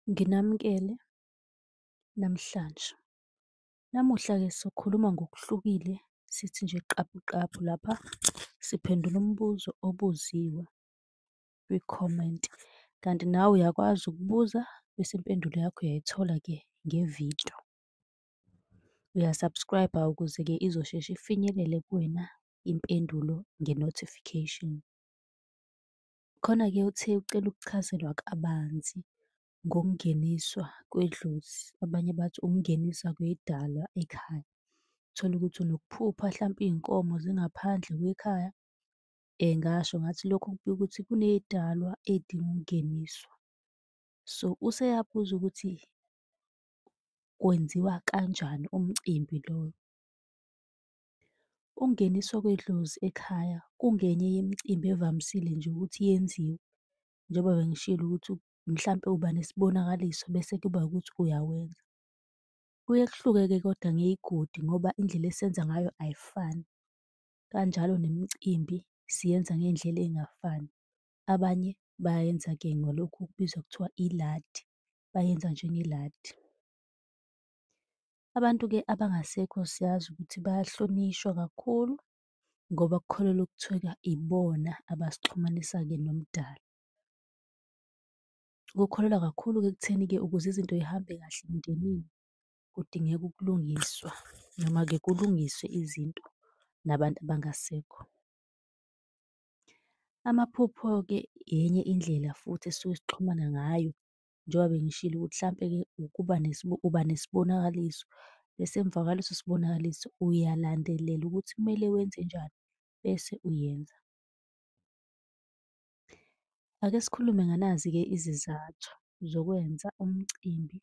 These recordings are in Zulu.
Nginamukele namhlanje. Namuhla-ke sokhuluma ngokuhlukile sithi nje qabu qabu lapha siphendula umbuzo obuziwe kwicomment. Kanti nawe uyakwazi ukubuza bese impendulo yakho uyayithola-ke ngevidiyo. Uya-subscribe-a ukuze-ke izosheshe ifinyelele kuwena impendulo nge-notification. Khona-ke uthe ucela ukuchazelwa kabanzi ngokungeniswa kwedlozi, abanye bathi ukungeniswa kwedalwa ekhaya. Uthole ukuthi unokuphupha hlampe iy'nkomo zingaphandle kwekhaya. Ngasho ngathi lokho kubika ukuthi kuney'dalwa ey'dinga ukungeniswa. So useyabuza ukuthi kwenziwa kanjani umcimbi loyo. Ukungeniswa kwedlozi ekhaya kungenye yemicimbi evamisile nje ukuthi yenziwe. Njengoba bengishilo ukuthi mhlampe uba nesibonakaliso bese kuba ukuthi uyawenza. Kuye kuhluke-ke kodwa ngey'godi ngoba indlela esenza ngayo ayifani. Kanjalo nemicimbi siyenza ngey'ndlela ey'ngafani. Abanye bayenza-ke ngalokhu okubizwa kuthiwa iladi, bayenza njengeladi. Abantu-ke abangasekho siyazi ukuthi bayahlonishwa kakhulu ngoba kukholelwa ukuthiwa ibona abasixhumanisa-ke nomdali. Kukholelwa kakhulu-ke ekutheni-ke ukuze izinto y'hambe kahle emndenini kudingeka ukulungiswa noma-ke kulungiswe izinto nabantu abangasekho. Amaphupho-ke enye indlela futhi esisuke sixhumana ngayo njengoba bengishilo ukuthi hlampe-ke uba nesibonakaliso bese emva kwaleso sibonakaliso uyalandelela ukuthi kumele wenze njani bese uyenza. Ake sikhulume nganazi-ke izizathu zokwenza umcimbi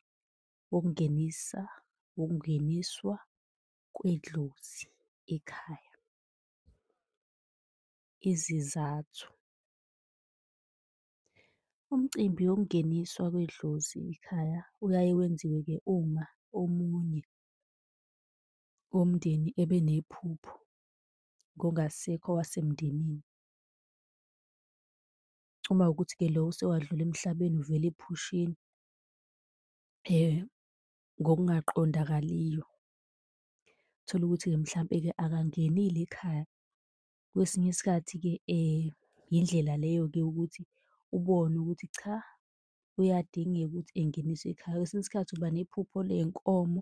wokungeniswa kwedlozi ekhaya. Izizathu. Umcimbi wokungeniswa kwedlozi ekhaya uyaye wenziwe-ke uma omunye womndeni ebe nephupho ngongasekho owasemndenini. Uma kuwukuthi-ke lo usewadlula emhlabeni uvela ephusheni ngokungaqondakaliyo. Utholukuthi-ke mhlampe-ke akangenile ekhaya. Kwesinye isikhathi-ke indlela leyo-ke ukuthi ubone ukuthi cha, kuyadingeka ukuthi engeniswe ekhaya. Kwesinye isikhathi uba nephupho ley'nkomo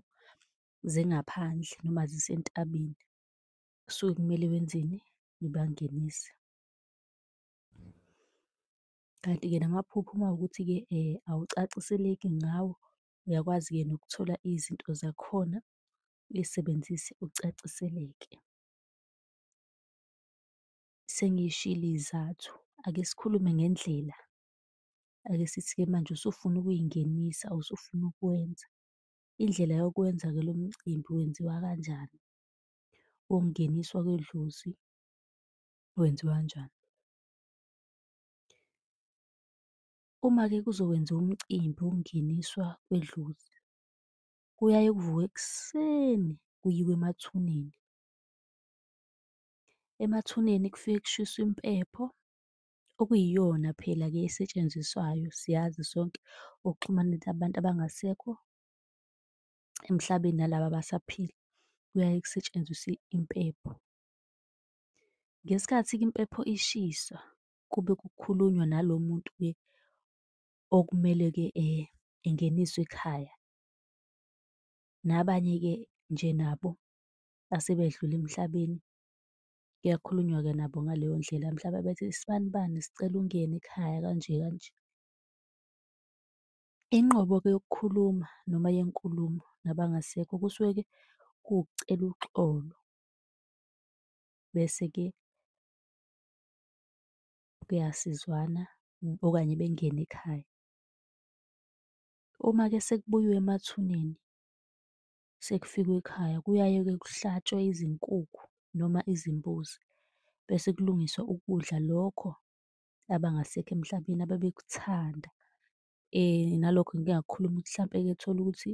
zingaphandle noma zisentabeni. Kusuke kumele wenzeni? Ubangenise. Kanti-ke namaphupho uma kuwukuthi-ke awucaciseleki ngawo, uyakwazi-ke nokuthola izinto zakhona uy'sebenzise ucaciseleke. Sengiy'shilo iy'zathu, ake sikhulume ngendlela. Ake sithi-ke manje usufuna ukuy'ngenisa, usufuna ukwenza. Indlela yokwenza-ke lo mcimbi wenziwa kanjani? Wokungeniswa kwedlozi wenziwa kanjani? Uma-ke kuzokwenziwa umcimbi wokungeniswa kwedlozi, kuyaye kuvukwe ekuseni kuyiwe emathuneni. Emathuneni kufike kushiswe impepho okuyiyona phela-ke esetshenziswayo siyazi sonke ukuxhumanisa abantu abangasekho emhlabeni nalaba abasaphila. Kuyaye kusetshenziswe impepho. Ngesikhathi-ke impepho ishisa kube kukhulunywa nalo muntu-ke okumele-ke engeniswe ekhaya. Nabanye-ke nje nabo asebedlula emhlabeni kuyakhulunywa-ke nabo ngaleyo ndlela mhlawumbe bethi isibanibani sicela ukungena ekhaya kanje kanje. Inqobo-ke yokukhuluma noma yenkulumo nabangasekho kusuke-ke kuwukucela uxolo. Bese-ke kuyasizwana okanye bengene ekhaya. Uma-ke sekubuyiwe emathuneni sekufikwe ekhaya kuyaye-ke kuhlatshwe izinkukhu noma izimbuzi. Bese kulungiswa ukudla lokho abangasekho emhlabeni ababekuthanda. Nalokho ngike ngakukhuluma ukuthi hlampe-ke tholukuthi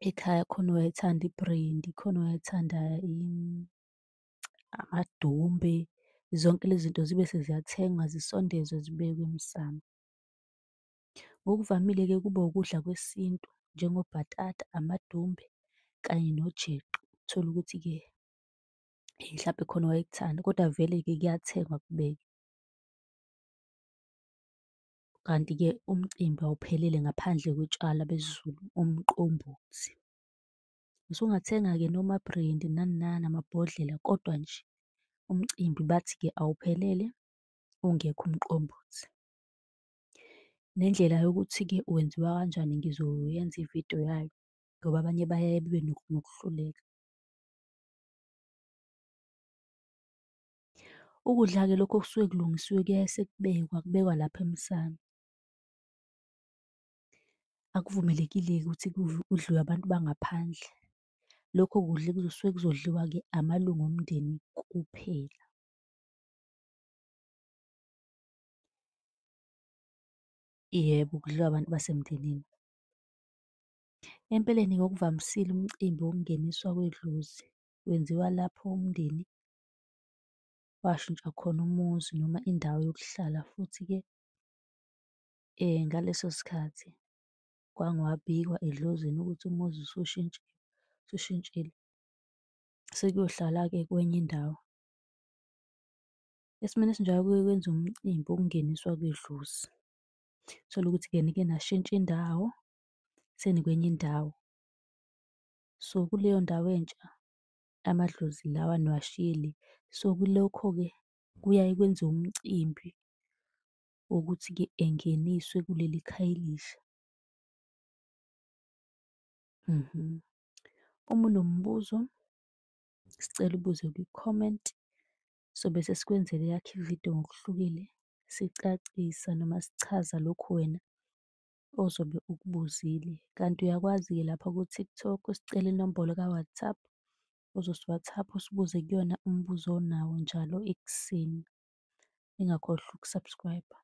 ekhaya khona owayethanda i-brendi, khona owayethanda amadumbe. Zonke lezi zinto zibe seziyathengwa zisondezwe zibekwe emsamu. Ngokuvamile-ke kuba ukudla kwesintu njengobhatata, amadumbe kanye nojeqe. Uthole ukuthi-ke mhlampe khona wayekuthanda kodwa vele-ke kuyathengwa kubeke. Kanti-ke umcimbi awuphelele ngaphandle kwetshwala besiZulu, umqombothi. Usungathenga-ke noma brandy nani nani, amabhodlela, kodwa nje umcimbi bathi-ke awuphelele ungekho umqombothi. Nendlela yokuthi-ke wenziwa kanjani ngizoyenza ividiyo yayo ngoba abanye bayaye bebe nokuhluleka. Ukudla-ke lokhu okusuke kulungisiwe kuyaye sekubekwa, kubekwa lapha emsamo. Akuvumelekile-ke ukuthi kudliwe abantu bangaphandle. Lokho kudla kusuke kuzodliwa-ke amalunga omndeni kuphela. Yebo, kudliwa abantu basemndenini. Empeleni ngokuvamisile umcimbi wokungeniswa kwedlozi wenziwa lapho umndeni washintsha khona umuzi noma indawo yokuhlala futhi-ke ngaleso sikhathi kwangwabikwa edlozini ukuthi umuzi usushintshile, sekuyohlala-ke kwenye indawo. Esimeni esinjalo kuye kwenziwe umcimbi wokungeniswa kwedlozi. Uthole ukuthi-ke nike nashintsha indawo senikwenye indawo. So kuleyo ndawo entsha amadlozi lawa niwashiyile. So kulokho-ke kuyaye kwenziwe umcimbi wokuthi-ke engeniswe kuleli khaya elisha. Uma unombuzo sicela ubuze kwi-comment, sobe sesikwenzela eyakho ividiyo ngokuhlukile sicacisa noma sichaza lokhu wena ozobe ukubuzile. Kanti uyakwazi-ke lapha ku-TikTok usicela inombolo ka-WhatsApp ozosiWhatsApp usibuze kuyona umbuzo onawo njalo ekuseni. Ningakhohlwa uku-subscribe-a.